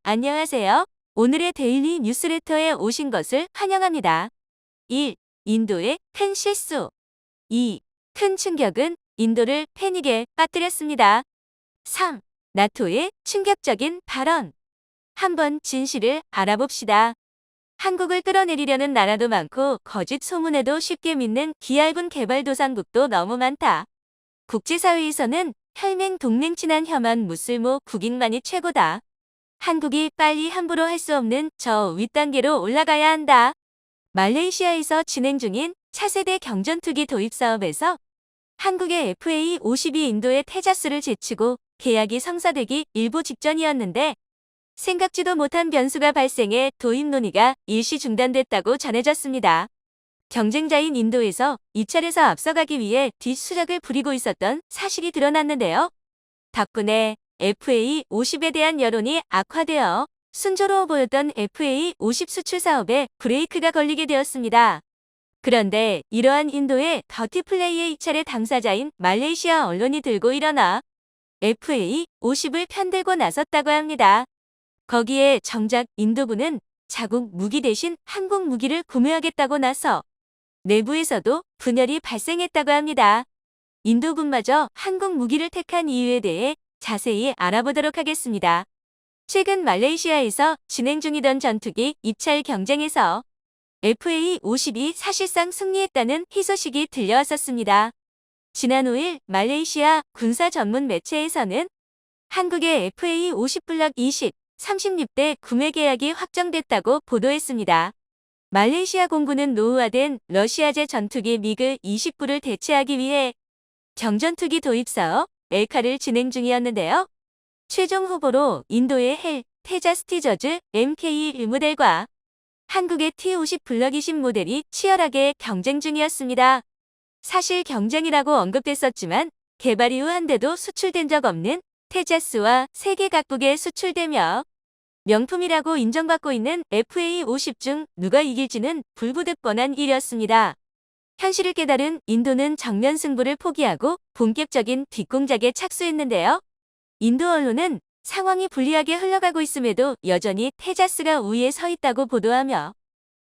안녕하세요. 오늘의 데일리 뉴스레터에 오신 것을 환영합니다. 1. 인도의 큰 실수. 2. 큰 충격은 인도를 패닉에 빠뜨렸습니다. 3. 나토의 충격적인 발언. 한번 진실을 알아봅시다. 한국을 끌어내리려는 나라도 많고 거짓 소문에도 쉽게 믿는 기알군 개발도상국도 너무 많다. 국제사회에서는 혈맹 동맹 친한 혐한 무슬모 국익만이 최고다. 한국이 빨리 함부로 할 수 없는 저 윗단계로 올라가야 한다. 말레이시아에서 진행 중인 차세대 경전투기 도입 사업에서 한국의 FA-52 인도의 테자스를 제치고 계약이 성사되기 일보 직전이었는데 생각지도 못한 변수가 발생해 도입 논의가 일시 중단됐다고 전해졌습니다. 경쟁자인 인도에서 이 차례에서 앞서가기 위해 뒷수작을 부리고 있었던 사실이 드러났는데요. 덕분에 FA-50에 대한 여론이 악화되어 순조로워 보였던 FA-50 수출 사업에 브레이크가 걸리게 되었습니다. 그런데 이러한 인도의 더티 플레이의 입찰의 당사자인 말레이시아 언론이 들고 일어나 FA-50을 편들고 나섰다고 합니다. 거기에 정작 인도군은 자국 무기 대신 한국 무기를 구매하겠다고 나서 내부에서도 분열이 발생했다고 합니다. 인도군마저 한국 무기를 택한 이유에 대해 자세히 알아보도록 하겠습니다. 최근 말레이시아에서 진행 중이던 전투기 입찰 경쟁에서 FA-50이 사실상 승리했다는 희소식이 들려왔었습니다. 지난 5일 말레이시아 군사 전문 매체에서는 한국의 FA-50 블록 20, 36대 구매 계약이 확정됐다고 보도했습니다. 말레이시아 공군은 노후화된 러시아제 전투기 미그 29를 대체하기 위해 경전투기 도입 사업 엘카를 진행 중이었는데요. 최종 후보로 인도의 헬, 테자스 티저즈 MK1 모델과 한국의 T50 블럭 20 모델이 치열하게 경쟁 중이었습니다. 사실 경쟁이라고 언급됐었지만 개발 이후 한 대도 수출된 적 없는 테자스와 세계 각국에 수출되며 명품이라고 인정받고 있는 FA-50 중 누가 이길지는 불구득 뻔한 일이었습니다. 현실을 깨달은 인도는 정면 승부를 포기하고 본격적인 뒷공작에 착수했는데요. 인도 언론은 상황이 불리하게 흘러가고 있음에도 여전히 테자스가 우위에 서 있다고 보도하며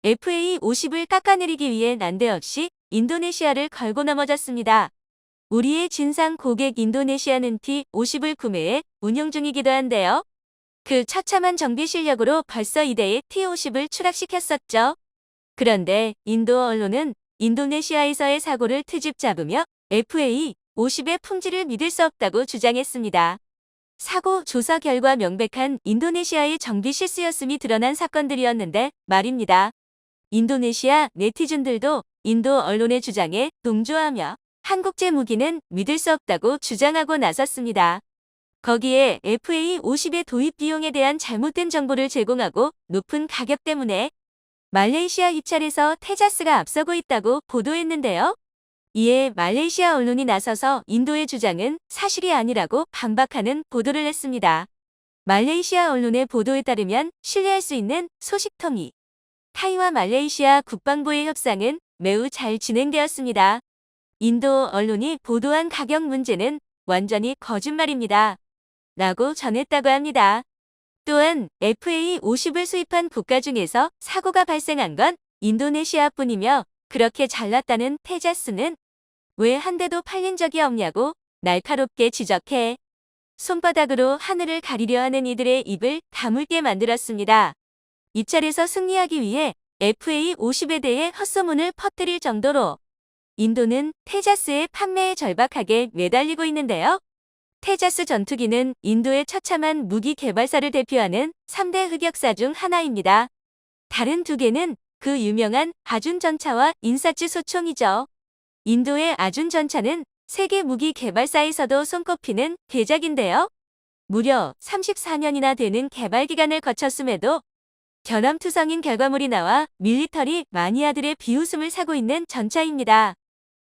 FA-50을 깎아내리기 위해 난데없이 인도네시아를 걸고 넘어졌습니다. 우리의 진상 고객 인도네시아는 T50을 구매해 운용 중이기도 한데요. 그 처참한 정비 실력으로 벌써 2대의 T50을 추락시켰었죠. 그런데 인도 언론은 인도네시아에서의 사고를 트집 잡으며 FA-50의 품질을 믿을 수 없다고 주장했습니다. 사고 조사 결과 명백한 인도네시아의 정비 실수였음이 드러난 사건들이었는데 말입니다. 인도네시아 네티즌들도 인도 언론의 주장에 동조하며 한국제 무기는 믿을 수 없다고 주장하고 나섰습니다. 거기에 FA-50의 도입 비용에 대한 잘못된 정보를 제공하고 높은 가격 때문에 말레이시아 입찰에서 테자스가 앞서고 있다고 보도했는데요. 이에 말레이시아 언론이 나서서 인도의 주장은 사실이 아니라고 반박하는 보도를 했습니다. 말레이시아 언론의 보도에 따르면 신뢰할 수 있는 소식통이 타이와 말레이시아 국방부의 협상은 매우 잘 진행되었습니다. 인도 언론이 보도한 가격 문제는 완전히 거짓말입니다. 라고 전했다고 합니다. 또한 FA-50을 수입한 국가 중에서 사고가 발생한 건 인도네시아뿐이며 그렇게 잘났다는 테자스는 왜 한 대도 팔린 적이 없냐고 날카롭게 지적해 손바닥으로 하늘을 가리려 하는 이들의 입을 다물게 만들었습니다. 입찰에서 승리하기 위해 FA-50에 대해 헛소문을 퍼뜨릴 정도로 인도는 테자스의 판매에 절박하게 매달리고 있는데요. 테자스 전투기는 인도의 처참한 무기 개발사를 대표하는 3대 흑역사 중 하나입니다. 다른 두 개는 그 유명한 아준 전차와 인사치 소총이죠. 인도의 아준 전차는 세계 무기 개발사에서도 손꼽히는 대작인데요. 무려 34년이나 되는 개발 기간을 거쳤음에도 견암투성인 결과물이 나와 밀리터리 마니아들의 비웃음을 사고 있는 전차입니다.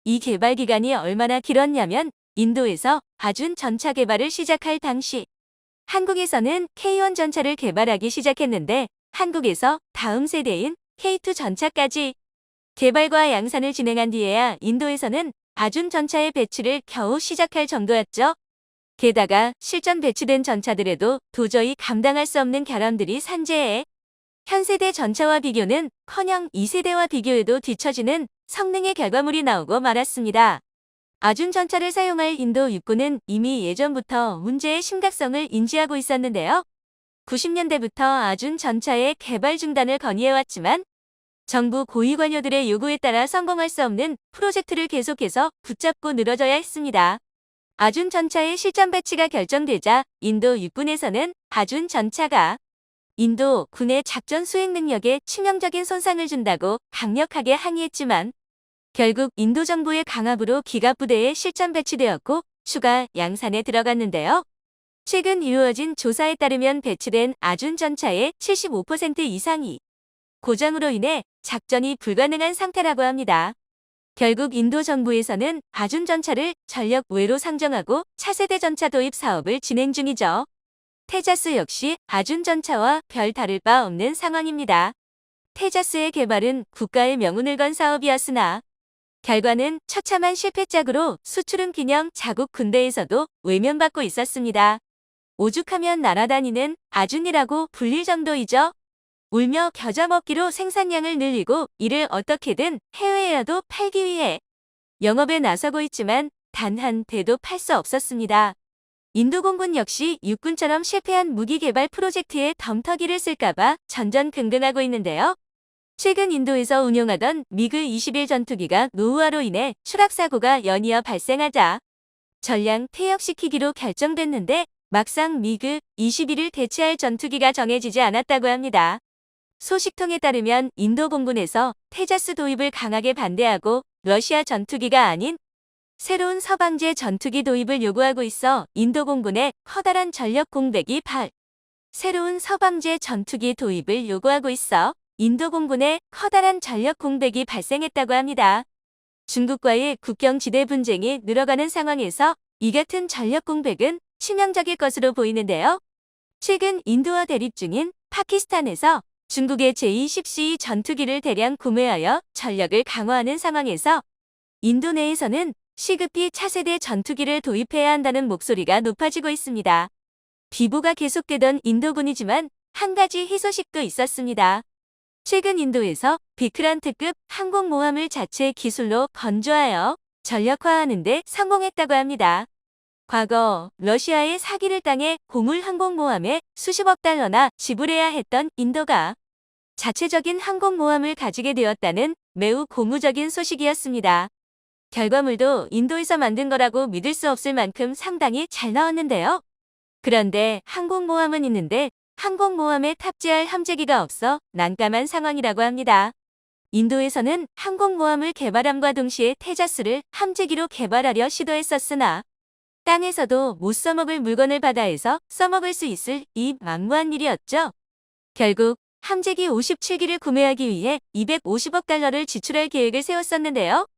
이 개발 기간이 얼마나 길었냐면 인도에서 아준 전차 개발을 시작할 당시 한국에서는 K1 전차를 개발하기 시작했는데 한국에서 다음 세대인 K2 전차까지 개발과 양산을 진행한 뒤에야 인도에서는 아준 전차의 배출을 겨우 시작할 정도였죠. 게다가 실전 배치된 전차들에도 도저히 감당할 수 없는 결함들이 산재해 현세대 전차와 비교는 커녕 2세대와 비교해도 뒤처지는 성능의 결과물이 나오고 말았습니다. 아준 전차를 사용할 인도 육군은 이미 예전부터 문제의 심각성을 인지하고 있었는데요. 90년대부터 아준 전차의 개발 중단을 건의해왔지만 정부 고위 관료들의 요구에 따라 성공할 수 없는 프로젝트를 계속해서 붙잡고 늘어져야 했습니다. 아준 전차의 실전 배치가 결정되자 인도 육군에서는 아준 전차가 인도 군의 작전 수행 능력에 치명적인 손상을 준다고 강력하게 항의했지만 결국 인도 정부의 강압으로 기갑부대에 실전 배치되었고 추가 양산에 들어갔는데요. 최근 이루어진 조사에 따르면 배치된 아준 전차의 75% 이상이 고장으로 인해 작전이 불가능한 상태라고 합니다. 결국 인도 정부에서는 아준 전차를 전력 외로 상정하고 차세대 전차 도입 사업을 진행 중이죠. 테자스 역시 아준 전차와 별 다를 바 없는 상황입니다. 테자스의 개발은 국가의 명운을 건 사업이었으나 결과는 처참한 실패작으로 수출은 기녕 자국 군대에서도 외면받고 있었습니다. 오죽하면 날아다니는 아준이라고 불릴 정도이죠. 울며 겨자 먹기로 생산량을 늘리고 이를 어떻게든 해외에라도 팔기 위해 영업에 나서고 있지만 단 한 대도 팔 수 없었습니다. 인도 공군 역시 육군처럼 실패한 무기 개발 프로젝트에 덤터기를 쓸까봐 전전긍긍하고 있는데요. 최근 인도에서 운용하던 미그 21 전투기가 노후화로 인해 추락사고가 연이어 발생하자 전량 폐역시키기로 결정됐는데 막상 미그 21을 대체할 전투기가 정해지지 않았다고 합니다. 소식통에 따르면 인도 공군에서 테자스 도입을 강하게 반대하고 러시아 전투기가 아닌 새로운 서방제 전투기 도입을 요구하고 있어 인도 공군의 커다란 전력 공백이 새로운 서방제 전투기 도입을 요구하고 있어 인도 공군의 커다란 전력 공백이 발생했다고 합니다. 중국과의 국경지대 분쟁이 늘어가는 상황에서 이 같은 전력 공백은 치명적일 것으로 보이는데요. 최근 인도와 대립 중인 파키스탄에서 중국의 제-10C 전투기를 대량 구매하여 전력을 강화하는 상황에서 인도 내에서는 시급히 차세대 전투기를 도입해야 한다는 목소리가 높아지고 있습니다. 비보가 계속되던 인도군이지만 한 가지 희소식도 있었습니다. 최근 인도에서 비크란트급 항공모함을 자체 기술로 건조하여 전력화하는 데 성공했다고 합니다. 과거 러시아의 사기를 당해 고물 항공모함에 수십억 달러나 지불해야 했던 인도가 자체적인 항공모함을 가지게 되었다는 매우 고무적인 소식이었습니다. 결과물도 인도에서 만든 거라고 믿을 수 없을 만큼 상당히 잘 나왔는데요. 그런데 항공모함은 있는데 항공모함에 탑재할 함재기가 없어 난감한 상황이라고 합니다. 인도에서는 항공모함을 개발함과 동시에 테자스를 함재기로 개발하려 시도했었으나 땅에서도 못 써먹을 물건을 바다에서 써먹을 수 있을 이 만무한 일이었죠. 결국 함재기 57기를 구매하기 위해 250억 달러를 지출할 계획을 세웠었는데요.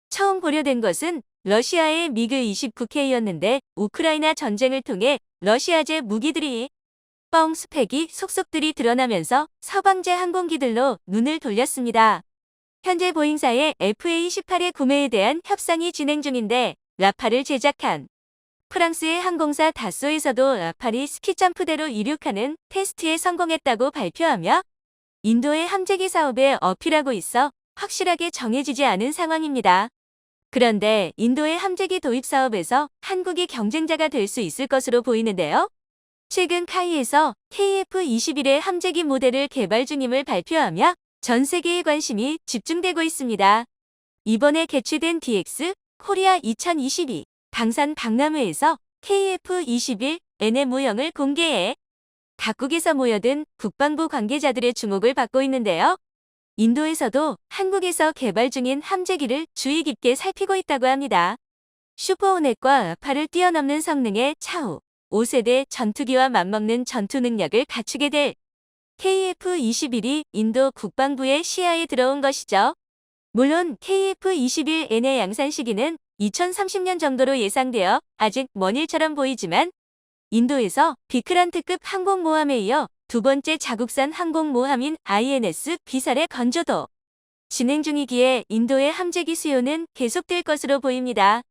처음 고려된 것은 러시아의 미그 29K였는데 우크라이나 전쟁을 통해 러시아제 무기들이 스펙이 속속들이 드러나면서 서방제 항공기들로 눈을 돌렸습니다. 현재 보잉사의 FA-18의 구매에 대한 협상이 진행 중인데 라팔을 제작한 프랑스의 항공사 다쏘에서도 라팔이 스키점프대로 이륙하는 테스트에 성공했다고 발표하며 인도의 함재기 사업에 어필하고 있어 확실하게 정해지지 않은 상황입니다. 그런데 인도의 함재기 도입 사업에서 한국이 경쟁자가 될 수 있을 것으로 보이는데요. 최근 카이에서 KF-21의 함재기 모델을 개발 중임을 발표하며 전 세계의 관심이 집중되고 있습니다. 이번에 개최된 DX 코리아 2022 방산 박람회에서 KF-21N의 모형을 공개해 각국에서 모여든 국방부 관계자들의 주목을 받고 있는데요. 인도에서도 한국에서 개발 중인 함재기를 주의 깊게 살피고 있다고 합니다. 슈퍼호넷과 라팔을 뛰어넘는 성능의 차후 5세대 전투기와 맞먹는 전투 능력을 갖추게 될 KF-21이 인도 국방부의 시야에 들어온 것이죠. 물론 KF-21N의 양산 시기는 2030년 정도로 예상되어 아직 먼 일처럼 보이지만 인도에서 비크란트급 항공모함에 이어 두 번째 자국산 항공모함인 INS 비살의 건조도 진행 중이기에 인도의 함재기 수요는 계속될 것으로 보입니다.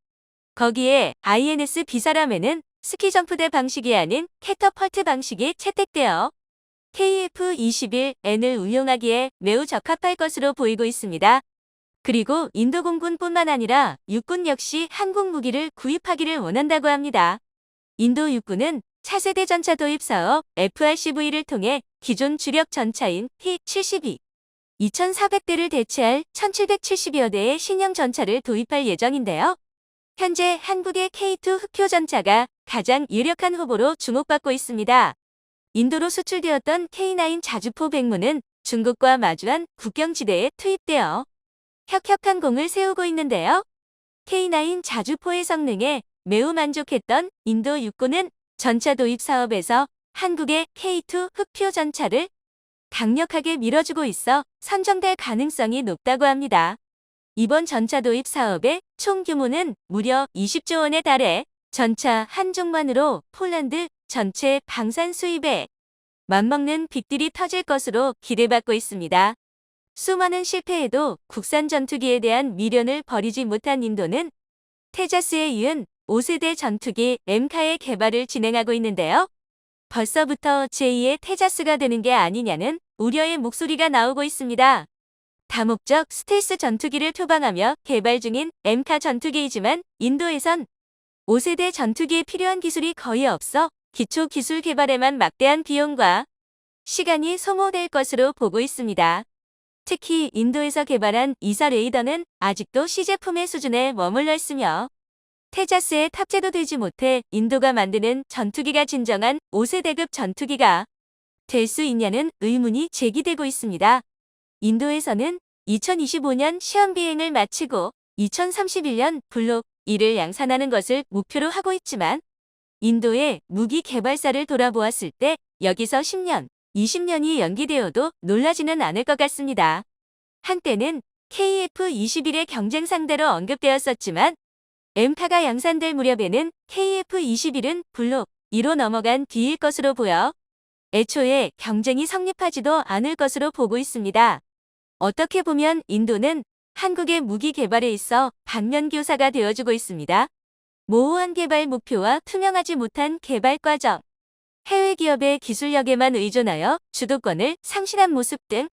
거기에 INS 비사람에는 스키점프대 방식이 아닌 캐터펄트 방식이 채택되어 KF-21N을 운용하기에 매우 적합할 것으로 보이고 있습니다. 그리고 인도 공군뿐만 아니라 육군 역시 한국 무기를 구입하기를 원한다고 합니다. 인도 육군은 차세대 전차 도입 사업 FRCV를 통해 기존 주력 전차인 T-72, 2,400대를 대체할 1,770여 대의 신형 전차를 도입할 예정인데요. 현재 한국의 K2 흑표 전차가 가장 유력한 후보로 주목받고 있습니다. 인도로 수출되었던 K9 자주포 백무는 중국과 마주한 국경지대에 투입되어 혁혁한 공을 세우고 있는데요. K9 자주포의 성능에 매우 만족했던 인도 육군은 전차 도입 사업에서 한국의 K2 흑표 전차를 강력하게 밀어주고 있어 선정될 가능성이 높다고 합니다. 이번 전차 도입 사업의 총 규모는 무려 20조 원에 달해 전차 한 종만으로 폴란드 전체 방산 수입에 맞먹는 빅딜이 터질 것으로 기대받고 있습니다. 수많은 실패에도 국산 전투기에 대한 미련을 버리지 못한 인도는 테자스에 이은 5세대 전투기 엠카의 개발을 진행하고 있는데요. 벌써부터 제2의 테자스가 되는 게 아니냐는 우려의 목소리가 나오고 있습니다. 다목적 스텔스 전투기를 표방하며 개발 중인 엠카 전투기이지만 인도에선 5세대 전투기에 필요한 기술이 거의 없어 기초 기술 개발에만 막대한 비용과 시간이 소모될 것으로 보고 있습니다. 특히 인도에서 개발한 이사 레이더는 아직도 시제품의 수준에 머물러 있으며 테자스에 탑재도 되지 못해 인도가 만드는 전투기가 진정한 5세대급 전투기가 될 수 있냐는 의문이 제기되고 있습니다. 인도에서는 2025년 시험 비행을 마치고 2031년 블록 1을 양산하는 것을 목표로 하고 있지만 인도의 무기 개발사를 돌아보았을 때 여기서 10년, 20년이 연기되어도 놀라지는 않을 것 같습니다. 한때는 KF-21의 경쟁 상대로 언급되었었지만 엠카가 양산될 무렵에는 KF-21은 블록 2로 넘어간 뒤일 것으로 보여 애초에 경쟁이 성립하지도 않을 것으로 보고 있습니다. 어떻게 보면 인도는 한국의 무기 개발에 있어 반면교사가 되어주고 있습니다. 모호한 개발 목표와 투명하지 못한 개발 과정, 해외 기업의 기술력에만 의존하여 주도권을 상실한 모습 등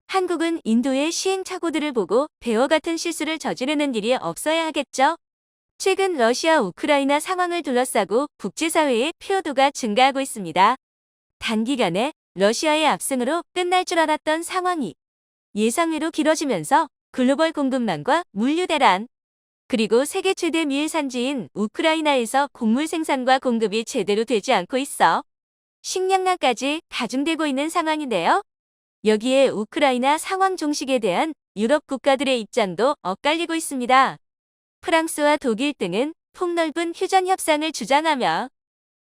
한국은 인도의 시행착오들을 보고 배와 같은 실수를 저지르는 일이 없어야 하겠죠. 최근 러시아 우크라이나 상황을 둘러싸고 국제사회의 피로도가 증가하고 있습니다. 단기간에 러시아의 압승으로 끝날 줄 알았던 상황이 예상외로 길어지면서 글로벌 공급난과 물류 대란, 그리고 세계 최대 밀 산지인 우크라이나에서 곡물 생산과 공급이 제대로 되지 않고 있어 식량난까지 가중되고 있는 상황인데요. 여기에 우크라이나 상황 종식에 대한 유럽 국가들의 입장도 엇갈리고 있습니다. 프랑스와 독일 등은 폭넓은 휴전 협상을 주장하며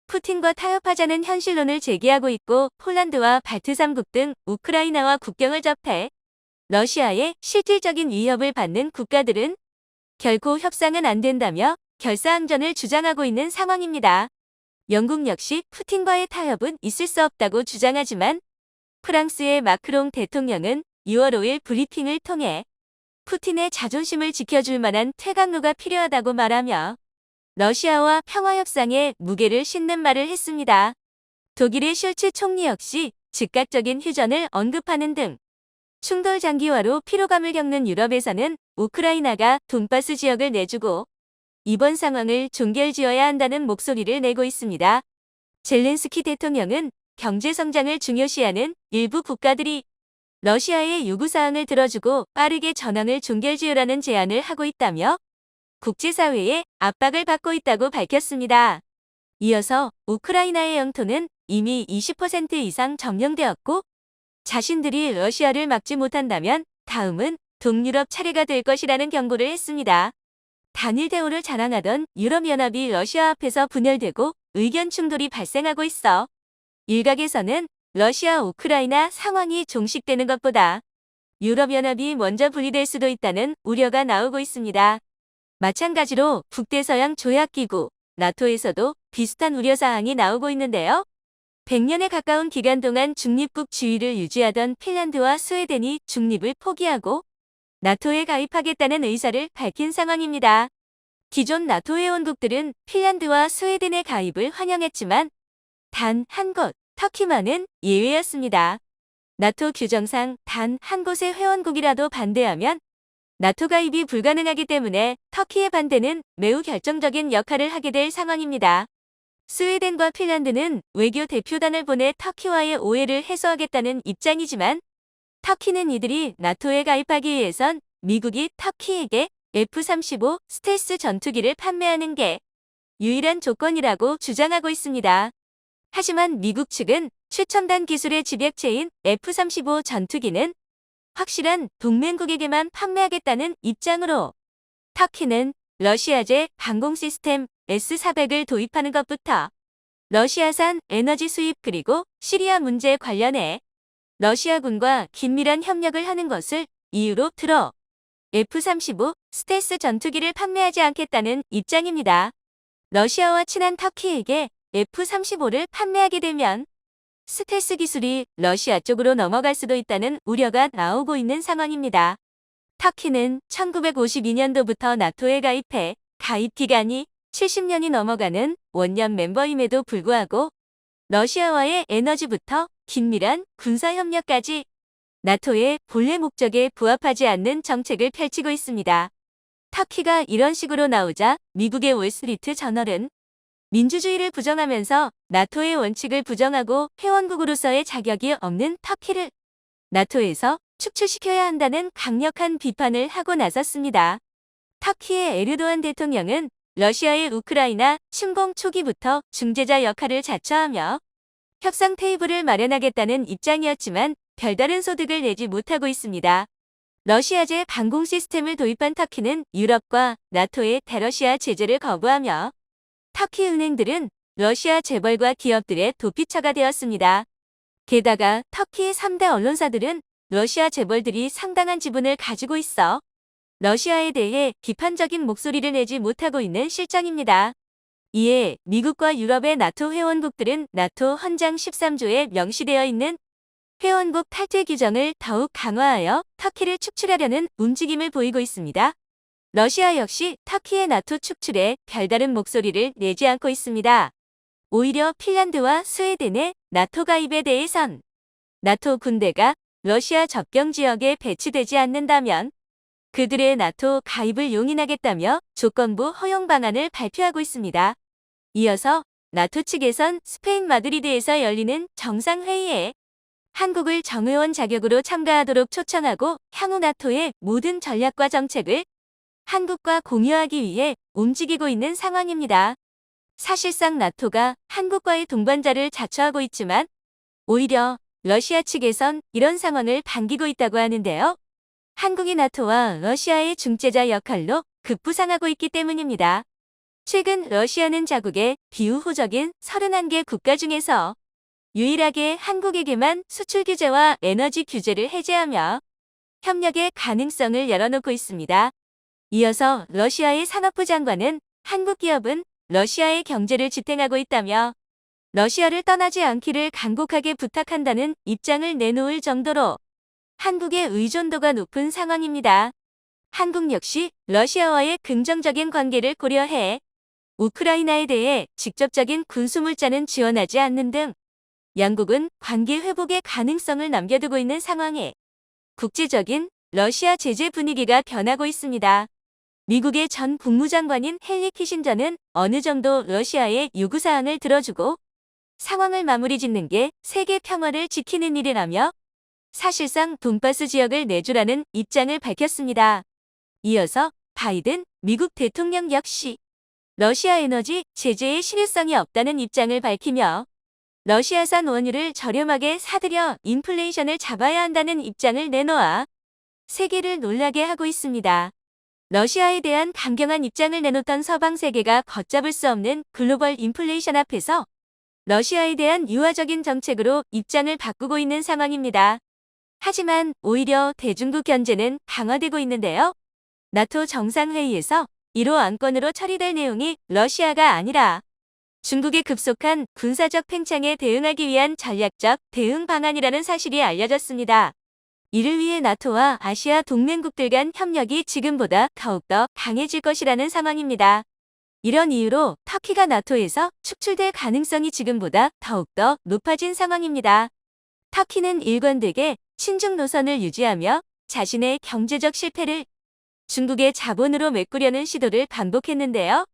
푸틴과 타협하자는 현실론을 제기하고 있고 폴란드와 발트 3국 등 우크라이나와 국경을 접해 러시아의 실질적인 위협을 받는 국가들은 결코 협상은 안 된다며 결사항전을 주장하고 있는 상황입니다. 영국 역시 푸틴과의 타협은 있을 수 없다고 주장하지만 프랑스의 마크롱 대통령은 6월 5일 브리핑을 통해 푸틴의 자존심을 지켜줄 만한 퇴강로가 필요하다고 말하며 러시아와 평화협상에 무게를 싣는 말을 했습니다. 독일의 숄츠 총리 역시 즉각적인 휴전을 언급하는 등 충돌 장기화로 피로감을 겪는 유럽에서는 우크라이나가 돈바스 지역을 내주고 이번 상황을 종결지어야 한다는 목소리를 내고 있습니다. 젤렌스키 대통령은 경제성장을 중요시하는 일부 국가들이 러시아의 요구사항을 들어주고 빠르게 전황을 종결지으라는 제안을 하고 있다며 국제사회의 압박을 받고 있다고 밝혔습니다. 이어서 우크라이나의 영토는 이미 20% 이상 점령되었고 자신들이 러시아를 막지 못한다면 다음은 동유럽 차례가 될 것이라는 경고를 했습니다. 단일 대우를 자랑하던 유럽연합이 러시아 앞에서 분열되고 의견 충돌이 발생하고 있어 일각에서는 러시아 우크라이나 상황이 종식되는 것보다 유럽연합이 먼저 분리될 수도 있다는 우려가 나오고 있습니다. 마찬가지로 북대서양 조약기구 나토에서도 비슷한 우려사항이 나오고 있는데요. 100년에 가까운 기간 동안 중립국 지위를 유지하던 핀란드와 스웨덴이 중립을 포기하고 나토에 가입하겠다는 의사를 밝힌 상황입니다. 기존 나토 회원국들은 핀란드와 스웨덴의 가입을 환영했지만 단 한 곳, 터키만은 예외였습니다. 나토 규정상 단 한 곳의 회원국이라도 반대하면 나토 가입이 불가능하기 때문에 터키의 반대는 매우 결정적인 역할을 하게 될 상황입니다. 스웨덴과 핀란드는 외교 대표단을 보내 터키와의 오해를 해소하겠다는 입장이지만 터키는 이들이 나토에 가입하기 위해선 미국이 터키에게 F-35 스텔스 전투기를 판매하는 게 유일한 조건이라고 주장하고 있습니다. 하지만 미국 측은 최첨단 기술의 집약체인 F-35 전투기는 확실한 동맹국에게만 판매하겠다는 입장으로 터키는 러시아제 방공 시스템 S-400을 도입하는 것부터 러시아산 에너지 수입 그리고 시리아 문제 관련해 러시아군과 긴밀한 협력을 하는 것을 이유로 들어 F-35 스텔스 전투기를 판매하지 않겠다는 입장입니다. 러시아와 친한 터키에게 F-35를 판매하게 되면 스텔스 기술이 러시아 쪽으로 넘어갈 수도 있다는 우려가 나오고 있는 상황입니다. 터키는 1952년도부터 나토에 가입해 가입 기간이 70년이 넘어가는 원년 멤버임에도 불구하고 러시아와의 에너지부터 긴밀한 군사협력까지 나토의 본래 목적에 부합하지 않는 정책을 펼치고 있습니다. 터키가 이런 식으로 나오자 미국의 월스트리트 저널은 민주주의를 부정하면서 나토의 원칙을 부정하고 회원국으로서의 자격이 없는 터키를 나토에서 축출시켜야 한다는 강력한 비판을 하고 나섰습니다. 터키의 에르도안 대통령은 러시아의 우크라이나 침공 초기부터 중재자 역할을 자처하며 협상 테이블을 마련하겠다는 입장이었지만 별다른 소득을 내지 못하고 있습니다. 러시아제 방공 시스템을 도입한 터키는 유럽과 나토의 대러시아 제재를 거부하며 터키 은행들은 러시아 재벌과 기업들의 도피처가 되었습니다. 게다가 터키의 3대 언론사들은 러시아 재벌들이 상당한 지분을 가지고 있어 러시아에 대해 비판적인 목소리를 내지 못하고 있는 실정입니다. 이에 미국과 유럽의 나토 회원국들은 나토 헌장 13조에 명시되어 있는 회원국 탈퇴 규정을 더욱 강화하여 터키를 축출하려는 움직임을 보이고 있습니다. 러시아 역시 터키의 나토 축출에 별다른 목소리를 내지 않고 있습니다. 오히려 핀란드와 스웨덴의 나토 가입에 대해선 나토 군대가 러시아 접경 지역에 배치되지 않는다면 그들의 나토 가입을 용인하겠다며 조건부 허용 방안을 발표하고 있습니다. 이어서 나토 측에선 스페인 마드리드에서 열리는 정상회의에 한국을 정회원 자격으로 참가하도록 초청하고 향후 나토의 모든 전략과 정책을 한국과 공유하기 위해 움직이고 있는 상황입니다. 사실상 나토가 한국과의 동반자를 자처하고 있지만 오히려 러시아 측에선 이런 상황을 반기고 있다고 하는데요. 한국이 나토와 러시아의 중재자 역할로 급부상하고 있기 때문입니다. 최근 러시아는 자국의 비우호적인 31개 국가 중에서 유일하게 한국에게만 수출 규제와 에너지 규제를 해제하며 협력의 가능성을 열어놓고 있습니다. 이어서 러시아의 산업부 장관은 한국 기업은 러시아의 경제를 지탱하고 있다며 러시아를 떠나지 않기를 간곡하게 부탁한다는 입장을 내놓을 정도로 한국의 의존도가 높은 상황입니다. 한국 역시 러시아와의 긍정적인 관계를 고려해 우크라이나에 대해 직접적인 군수물자는 지원하지 않는 등 양국은 관계 회복의 가능성을 남겨두고 있는 상황에 국제적인 러시아 제재 분위기가 변하고 있습니다. 미국의 전 국무장관인 헨리 키신저는 어느 정도 러시아의 요구사항을 들어주고 상황을 마무리 짓는 게 세계 평화를 지키는 일이라며 사실상 돈바스 지역을 내주라는 입장을 밝혔습니다. 이어서 바이든 미국 대통령 역시 러시아 에너지 제재의 실효성이 없다는 입장을 밝히며 러시아산 원유를 저렴하게 사들여 인플레이션을 잡아야 한다는 입장을 내놓아 세계를 놀라게 하고 있습니다. 러시아에 대한 강경한 입장을 내놓던 서방 세계가 걷잡을 수 없는 글로벌 인플레이션 앞에서 러시아에 대한 유화적인 정책으로 입장을 바꾸고 있는 상황입니다. 하지만 오히려 대중국 견제는 강화되고 있는데요. 나토 정상회의에서 1호 안건으로 처리될 내용이 러시아가 아니라 중국의 급속한 군사적 팽창에 대응하기 위한 전략적 대응 방안이라는 사실이 알려졌습니다. 이를 위해 나토와 아시아 동맹국들 간 협력이 지금보다 더욱더 강해질 것이라는 상황입니다. 이런 이유로 터키가 나토에서 축출될 가능성이 지금보다 더욱더 높아진 상황입니다. 터키는 일관되게 친중 노선을 유지하며 자신의 경제적 실패를 중국의 자본으로 메꾸려는 시도를 반복했는데요.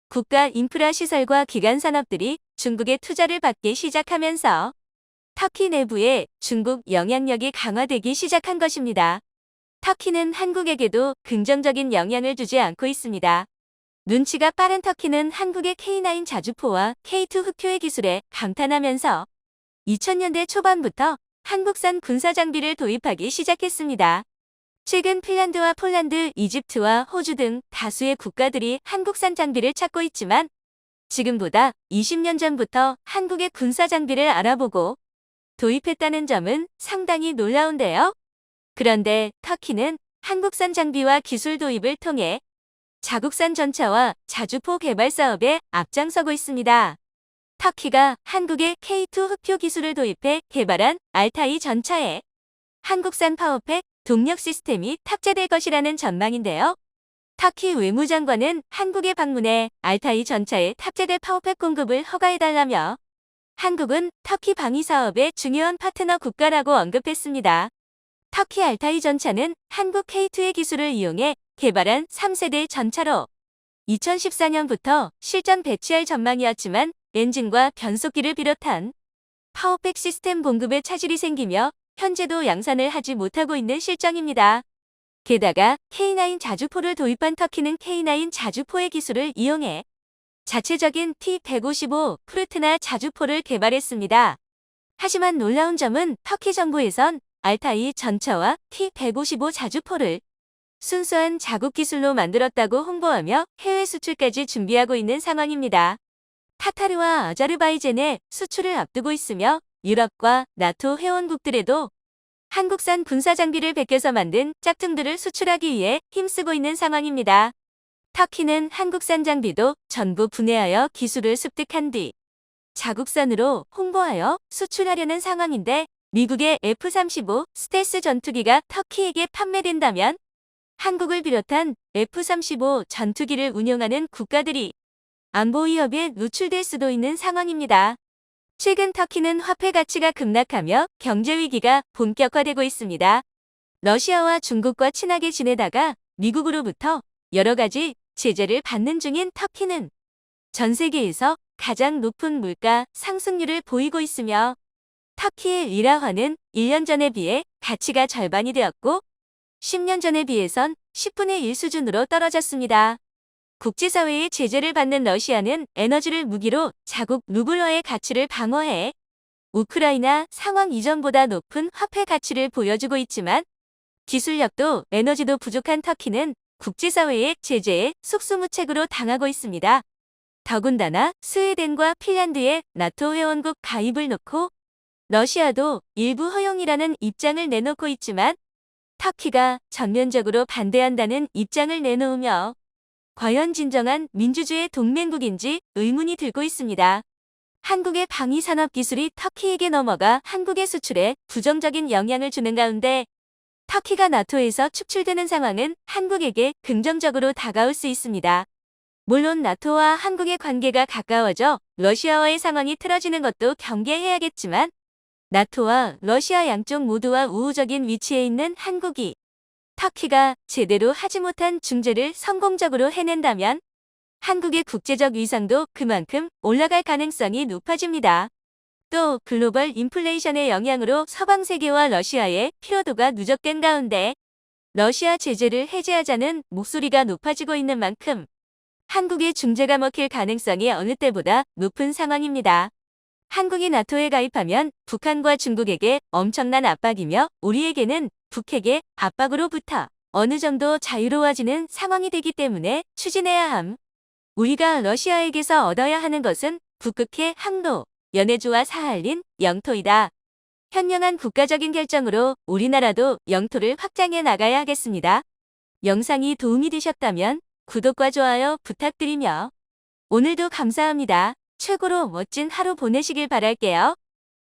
국가 인프라 시설과 기간 산업들이 중국의 투자를 받기 시작하면서 터키 내부에 중국 영향력이 강화되기 시작한 것입니다. 터키는 한국에게도 긍정적인 영향을 주지 않고 있습니다. 눈치가 빠른 터키는 한국의 K9 자주포와 K2 흑표의 기술에 감탄하면서 2000년대 초반부터 한국산 군사장비를 도입하기 시작했습니다. 최근 핀란드와 폴란드, 이집트와 호주 등 다수의 국가들이 한국산 장비를 찾고 있지만 지금보다 20년 전부터 한국의 군사 장비를 알아보고 도입했다는 점은 상당히 놀라운데요. 그런데 터키는 한국산 장비와 기술 도입을 통해 자국산 전차와 자주포 개발 사업에 앞장서고 있습니다. 터키가 한국의 K2 흑표 기술을 도입해 개발한 알타이 전차에 한국산 파워팩 동력 시스템이 탑재될 것이라는 전망인데요. 터키 외무장관은 한국에 방문해 알타이 전차에 탑재될 파워팩 공급을 허가해달라며 한국은 터키 방위 사업의 중요한 파트너 국가라고 언급했습니다. 터키 알타이 전차는 한국 K2의 기술을 이용해 개발한 3세대 전차로 2014년부터 실전 배치할 전망이었지만 엔진과 변속기를 비롯한 파워팩 시스템 공급에 차질이 생기며 현재도 양산을 하지 못하고 있는 실정입니다. 게다가 K9 자주포를 도입한 터키는 K9 자주포의 기술을 이용해 자체적인 T-155 프루트나 자주포를 개발했습니다. 하지만 놀라운 점은 터키 정부에선 알타이 전차와 T-155 자주포를 순수한 자국 기술로 만들었다고 홍보하며 해외 수출까지 준비하고 있는 상황입니다. 카타르와 아자르바이잔에 수출을 앞두고 있으며 유럽과 나토 회원국들에도 한국산 군사 장비를 베껴서 만든 짝퉁들을 수출하기 위해 힘쓰고 있는 상황입니다. 터키는 한국산 장비도 전부 분해하여 기술을 습득한 뒤 자국산으로 홍보하여 수출하려는 상황인데 미국의 F-35 스텔스 전투기가 터키에게 판매된다면 한국을 비롯한 F-35 전투기를 운용하는 국가들이 안보 위협에 노출될 수도 있는 상황입니다. 최근 터키는 화폐 가치가 급락하며 경제 위기가 본격화되고 있습니다. 러시아와 중국과 친하게 지내다가 미국으로부터 여러 가지 제재를 받는 중인 터키는 전 세계에서 가장 높은 물가 상승률을 보이고 있으며 터키의 리라화는 1년 전에 비해 가치가 절반이 되었고 10년 전에 비해선 10분의 1 수준으로 떨어졌습니다. 국제사회의 제재를 받는 러시아는 에너지를 무기로 자국 루블화의 가치를 방어해 우크라이나 상황 이전보다 높은 화폐 가치를 보여주고 있지만 기술력도 에너지도 부족한 터키는 국제사회의 제재에 속수무책으로 당하고 있습니다. 더군다나 스웨덴과 핀란드의 나토 회원국 가입을 놓고 러시아도 일부 허용이라는 입장을 내놓고 있지만 터키가 전면적으로 반대한다는 입장을 내놓으며 과연 진정한 민주주의 동맹국인지 의문이 들고 있습니다. 한국의 방위산업 기술이 터키에게 넘어가 한국의 수출에 부정적인 영향을 주는 가운데 터키가 나토에서 축출되는 상황은 한국에게 긍정적으로 다가올 수 있습니다. 물론 나토와 한국의 관계가 가까워져 러시아와의 상황이 틀어지는 것도 경계해야겠지만 나토와 러시아 양쪽 모두와 우호적인 위치에 있는 한국이 터키가 제대로 하지 못한 중재를 성공적으로 해낸다면 한국의 국제적 위상도 그만큼 올라갈 가능성이 높아집니다. 또 글로벌 인플레이션의 영향으로 서방 세계와 러시아의 피로도가 누적된 가운데 러시아 제재를 해제하자는 목소리가 높아지고 있는 만큼 한국의 중재가 먹힐 가능성이 어느 때보다 높은 상황입니다. 한국이 나토에 가입하면 북한과 중국에게 엄청난 압박이며 우리에게는 북핵의 압박으로부터 어느 정도 자유로워지는 상황이 되기 때문에 추진해야 함. 우리가 러시아에게서 얻어야 하는 것은 북극해 항로, 연해주와 사할린, 영토이다. 현명한 국가적인 결정으로 우리나라도 영토를 확장해 나가야 하겠습니다. 영상이 도움이 되셨다면 구독과 좋아요 부탁드리며 오늘도 감사합니다. 최고로 멋진 하루 보내시길 바랄게요.